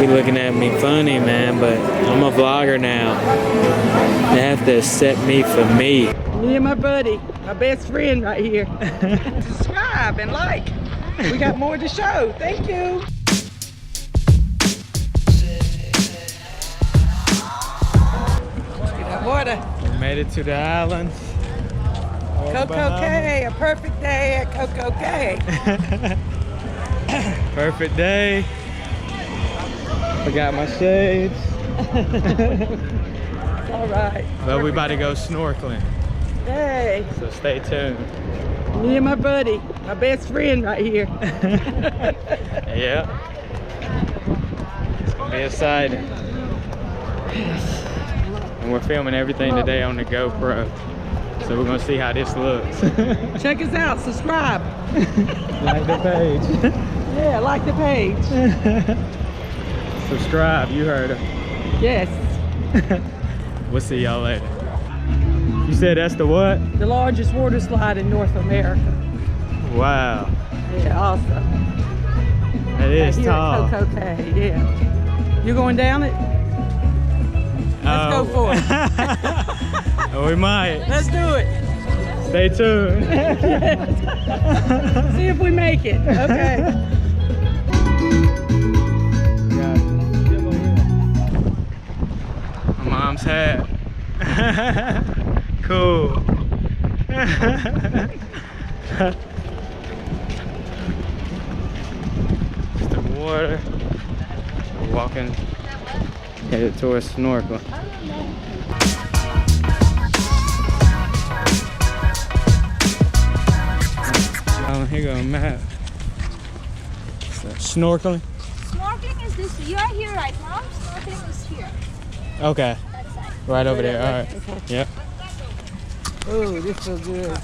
be looking at me funny, man, but I'm a vlogger now. They have to accept me for me. Me and my buddy, my best friend right here. Subscribe and like. We got more to show. Thank you. Look at that water. We made it to the islands. COCO CAY, a perfect day at COCO CAY. Perfect day. Forgot my shades. All right. But we about to go snorkeling. Hey. So stay tuned. Me and my buddy, my best friend right here. Yeah. It's gonna be exciting. And we're filming everything today on the GoPro. So we're gonna see how this looks. Check us out, subscribe. Like the page. Yeah, like the page. Subscribe, you heard her. Yes. We'll see y'all later. You said that's the what? The largest water slide in North America. Wow. Yeah, awesome. That is here tall. At COCO CAY, yeah. You going down it? Let's go for it. We might. Let's do it. Stay tuned. See if we make it. Okay. My mom's hat. Cool. Just the water. We're walking, headed towards snorkel. Oh, here go Matt. Snorkeling? Snorkeling is this. You are here right now. Snorkeling is here. Okay. That side. Right over there. All right. Okay. Yep. Oh, this feels good.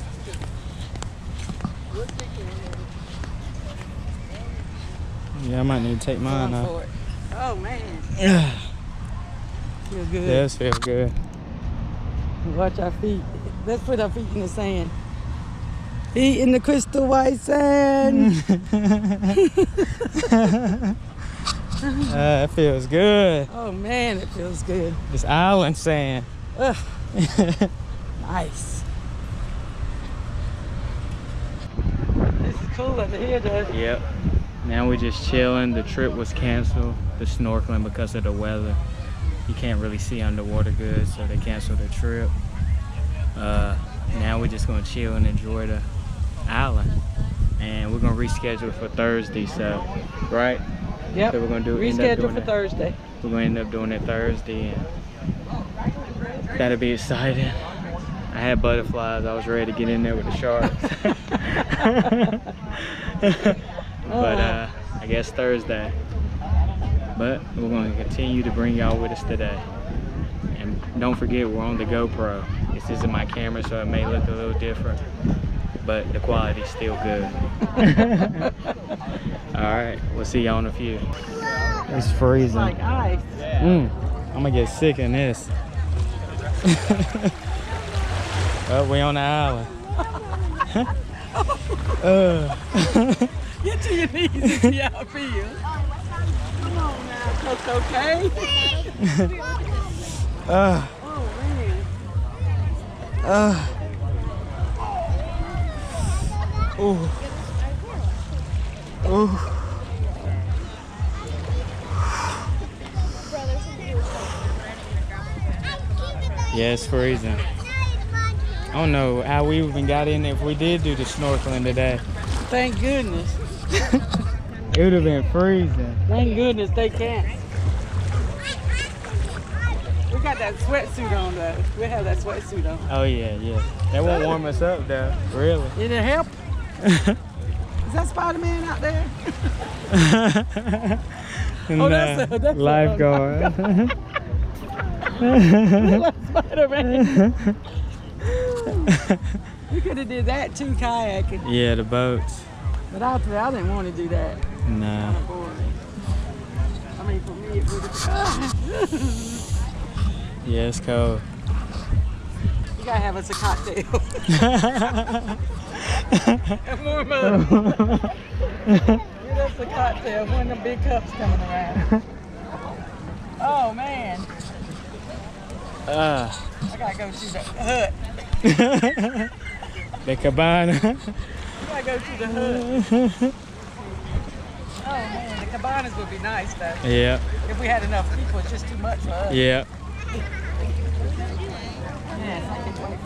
Yeah, I might need to take mine Going off. for it. Oh man. Yeah. Feel good. Does feel good. Watch our feet. Let's put our feet in the sand. Feet in the crystal white sand. It feels good. Oh man, it feels good. This island sand. Ugh. Nice. This is cool over here, though. Yep. Now we're just chilling. The trip was canceled, the snorkeling, because of the weather. You can't really see underwater good, so they canceled the trip. Now we're just gonna chill and enjoy the island. And we're gonna reschedule for Thursday, so, right? Yep. So we're gonna do reschedule for Thursday. We're gonna end up doing it Thursday, and that'll be exciting. I had butterflies. I was ready to get in there with the sharks. But I guess Thursday. But we're gonna continue to bring y'all with us today. And don't forget, we're on the GoPro. This isn't my camera, so it may look a little different, but the quality's still good. All right, we'll see y'all in a few. It's freezing. Like ice. I'm gonna get sick in this. Oh, we on the island. Get to your knees and see how it feels. Come on now, COCO CAY. Oh man. Yeah, it's freezing. I don't know how we even got in there if we did do the snorkeling today. Thank goodness. It would have been freezing. Thank goodness they can't. We got that sweatsuit on though. We have that sweatsuit on. Oh yeah, yeah. That won't warm us up though, really. Did it help? Is that Spider-Man out there? No, that's a lifeguard. Spider-Man. We could have did that too, kayaking. Yeah, the boats. But out there, I didn't want to do that. Nah. I mean, for me, it would have. Yeah, it's cold. You gotta have us a cocktail. And more money. Get us a cocktail when the big cups coming around. Oh man. I gotta go to the hut. The cabana. I gotta go to the hut. Oh man, the cabanas would be nice though. Yeah. If we had enough people, it's just too much for us. Yeah. Yes, I can wait.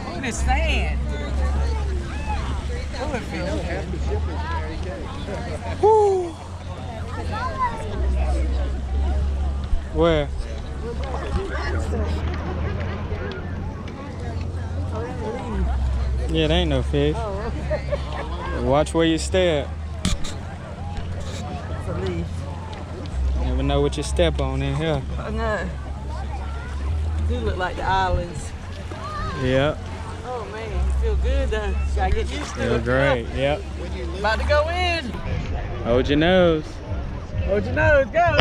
Look at this sand. Oh, it feels good. Woo. Where? Yeah, there ain't no fish. Oh, okay. Watch where you step. It's a leaf. Never know what you step on in here. I know. Do look like the islands. Yep. Oh man, you feel good though. Gotta get used to Feel it. great. Yep. About to go in. Hold your nose. Hold your nose, go.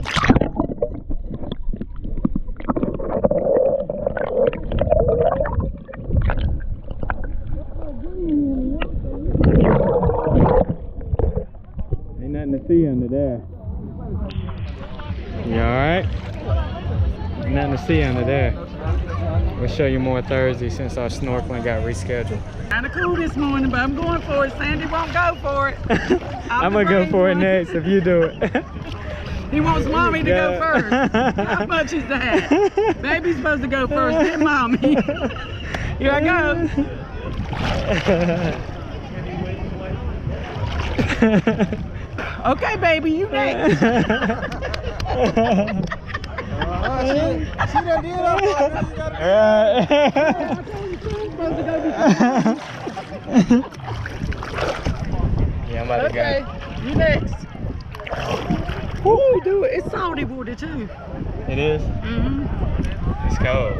Ain't nothing to see under there. You alright? Ain't nothing to see under there. We'll show you more Thursday since our snorkeling got rescheduled. Kinda cool this morning, but I'm going for it. Sandy won't go for it. I'm gonna go for it next if you do it. He wants mommy to go first. How much is that? Baby's supposed to go first, then mommy. Here I go. Okay, baby, you next. She done did up. Yeah, I'm about to Okay, you next. Woo, do it. It's salty water too. go. It is? Mm-hmm. It's cold.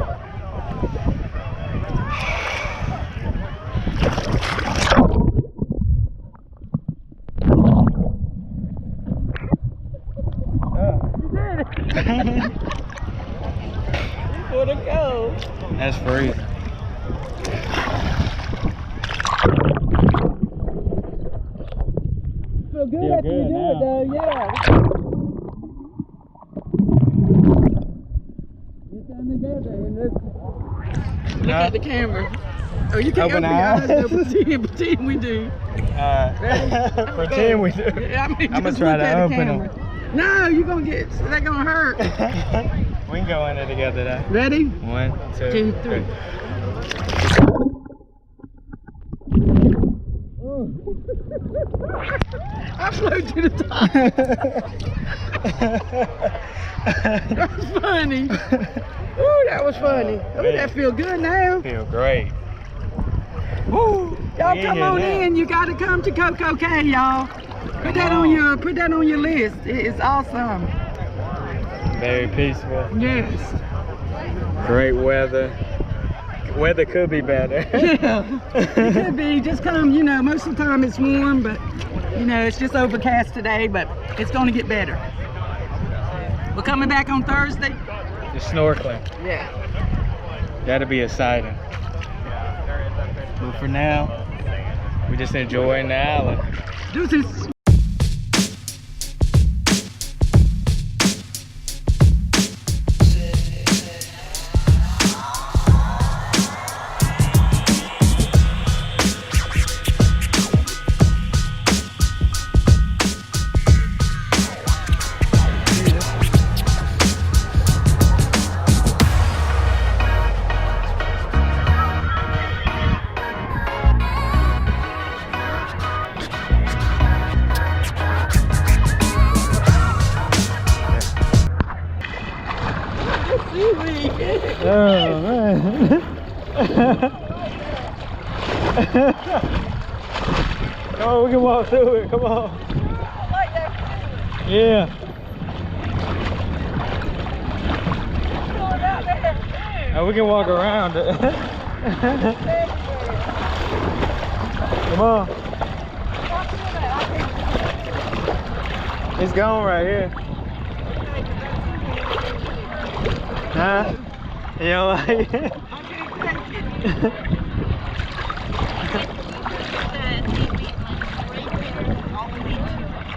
For the go. That's freezing. Feel good Feel after you good do now. it though, yeah. Get them together and look at the camera. Oh, you can't Open open your eyes. eyes. No, pretend we do. Ready? Pretend we do. Yeah, I mean, I'm gonna just try look to at the open camera. them. No, you're gonna get, they're gonna hurt. We can go in there together though. Ready? 1, 2, 2, 3. 3. I flew to the top. That was funny. Ooh, that was funny. Ooh, that feel good now. Feel great. Woo. Y'all We come in on here now. in. You gotta come to COCO CAY, y'all. Put that on your list. It's awesome. Very peaceful. Yes. Great weather. Weather could be better. Yeah. It could be. Just come, you know, most of the time it's warm, but you know, it's just overcast today, but it's gonna get better. We're coming back on Thursday. The snorkeling. Yeah. That'll be exciting. But for now, we're just enjoying the island. Deuces. Oh man. Come on, we can walk through it. Come on. Yeah. Oh, we can walk around it. Come on. It's gone right here. Huh? You don't like it?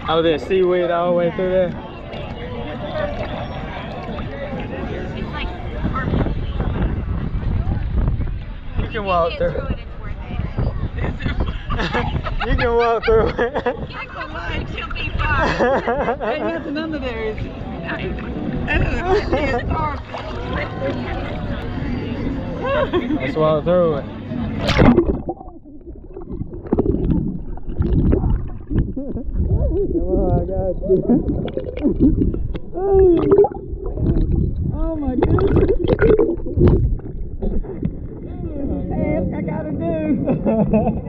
Oh, there's seaweed all the way through there? can walk through. It's worth it. You can walk through it. She'll be fine. Ain't nothing under there, is it? Let's walk through it. Come on, I got you. Oh my goodness. Task I gotta do.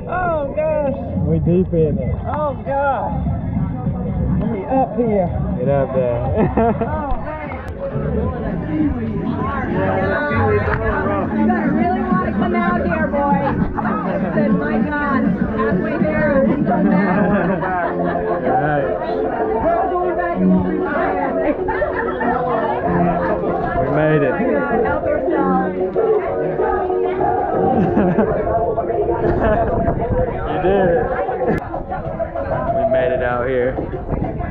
Oh gosh. We deep in it. Oh gosh. Let me up here. Get up there. You gotta really want to come out here, boy. I said, my God, halfway there, it doesn't matter. Right. We're going back and we'll be fine. We made it. Help yourself. You did it. We made it out here.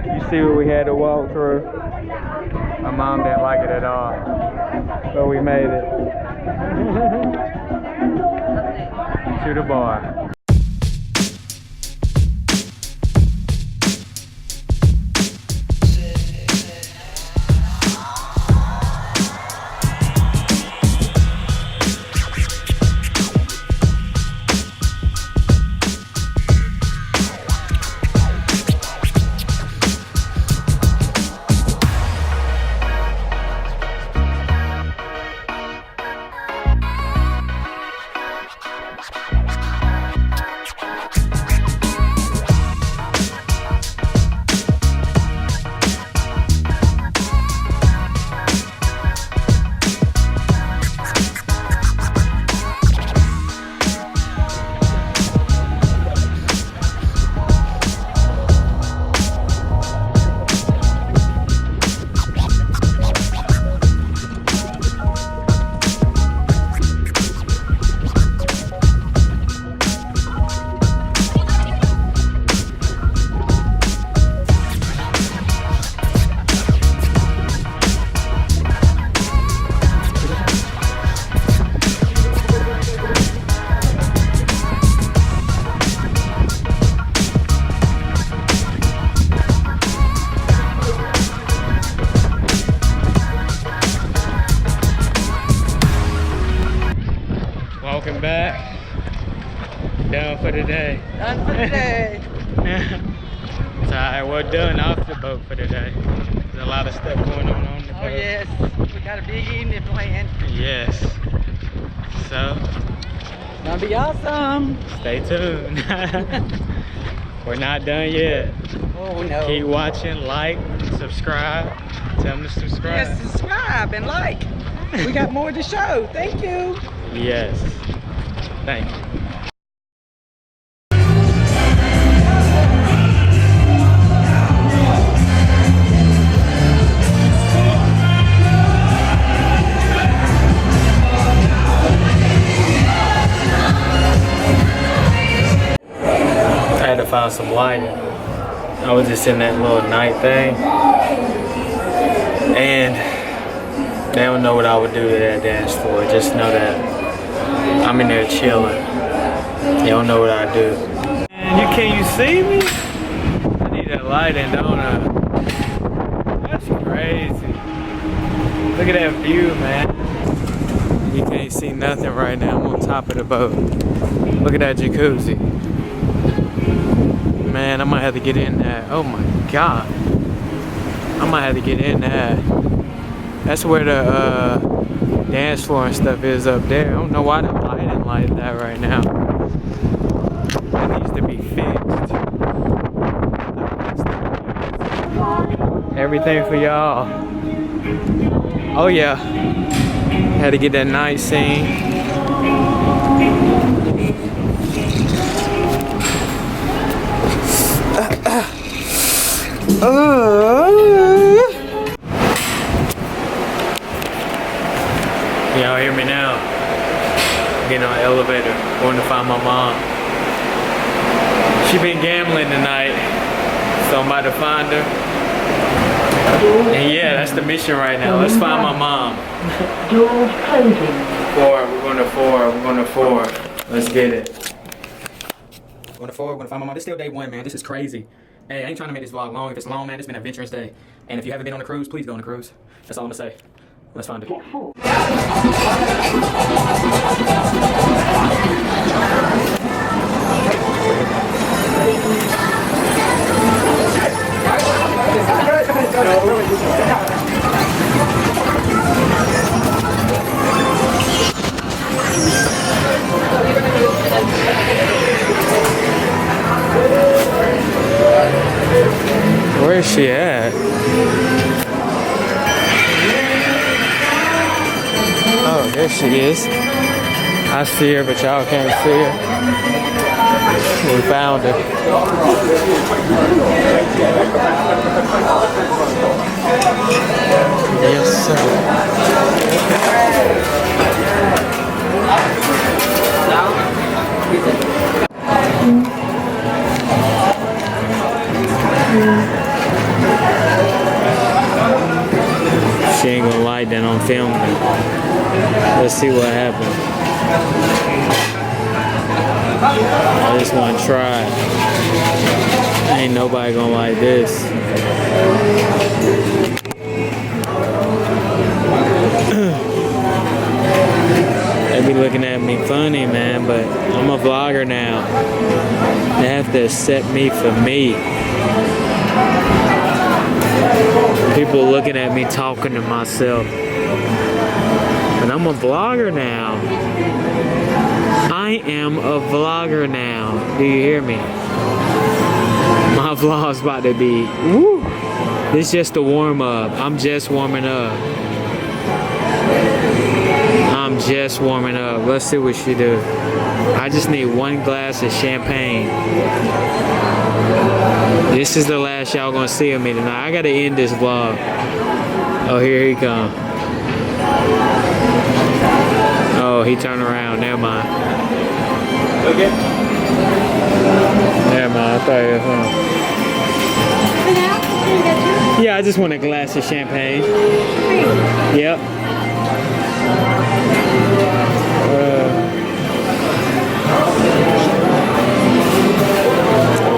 You see what we had to walk through? My mom didn't like it at all, but we made it. To the bar. Welcome back. Done for the day. Done for the day. It's alright, we're done off the boat for the day. There's a lot of stuff going on the boat. Oh yes, we got a big evening planned. Yes. So, Gonna be awesome. stay tuned. We're not done yet. Oh no. Keep watching, like, subscribe. Tell them to subscribe. Yes, subscribe and like. We got more to show. Thank you. Yes. Thank you. I had to find some lighting. I was just in that little night thing, and they don't know what I would do to that dance floor. Just know that I'm in there chilling. They don't know what I do. Man, can you see me? I need that lighting, don't I? That's crazy. Look at that view, man. You can't see nothing right now. I'm on top of the boat. Look at that jacuzzi. Man, I might have to get in there. Oh my God. I might have to get in there. That's where the dance floor and stuff is up there. I don't know why the lighting like that right now. That needs to be fixed. Everything for y'all. Oh yeah. Had to get that night scene. Y'all hear me now? Getting on the elevator, going to find my mom. She been gambling tonight, so I'm about to find her. And yeah, that's the mission right now. Let's find my mom. Doors closing. We're going to 4. Let's get it. We're going to 4. We're going to find my mom. This is still day 1, man. This is crazy. Hey, I ain't trying to make this vlog long. If it's long, man, it's been an adventurous day. And if you haven't been on a cruise, please go on a cruise. That's all I'm going to say. Let's find it. Where is she at? Oh, there she is. I see her, but y'all can't see her. We found her. Yes, she ain't gonna like that on film. Let's see what happens. I just want to try. Ain't nobody gonna like this. They be looking at me funny, man, but I'm a vlogger now. They have to accept me for me. People looking at me talking to myself. But I'm a vlogger now. I am a vlogger now. Do you hear me? My vlog's about to be, woo! This is just a warm up. I'm just warming up. I'm just warming up. Let's see what she do. I just need 1 glass of champagne. This is the last y'all gonna see of me tonight. I gotta end this vlog. Oh, here he come. Oh, he turned around. Never mind. Okay. Never mind. I thought it was Yeah, I just want a glass of champagne. Yep.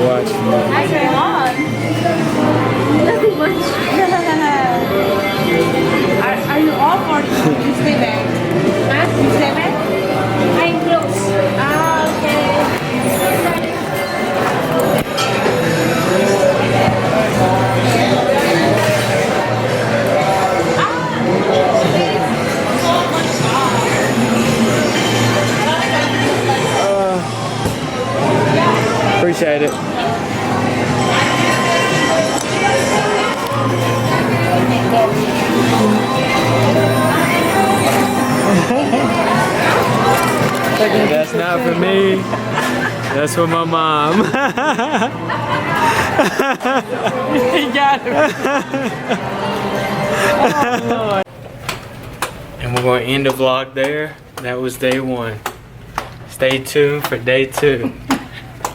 Watch. I say on. Nothing much. Are you off or you stay back? Huh? You stay back? I'm close. Ah, okay. Appreciate it. That's not for me. That's for my mom. He got it. Oh, Lord. And we're going to end the vlog there. That was day 1. Stay tuned for day 2.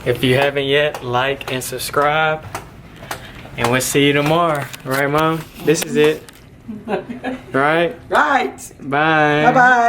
If you haven't yet, like and subscribe. And we'll see you tomorrow. Right, Mom? This is it. Right? Right. Bye. Bye-bye.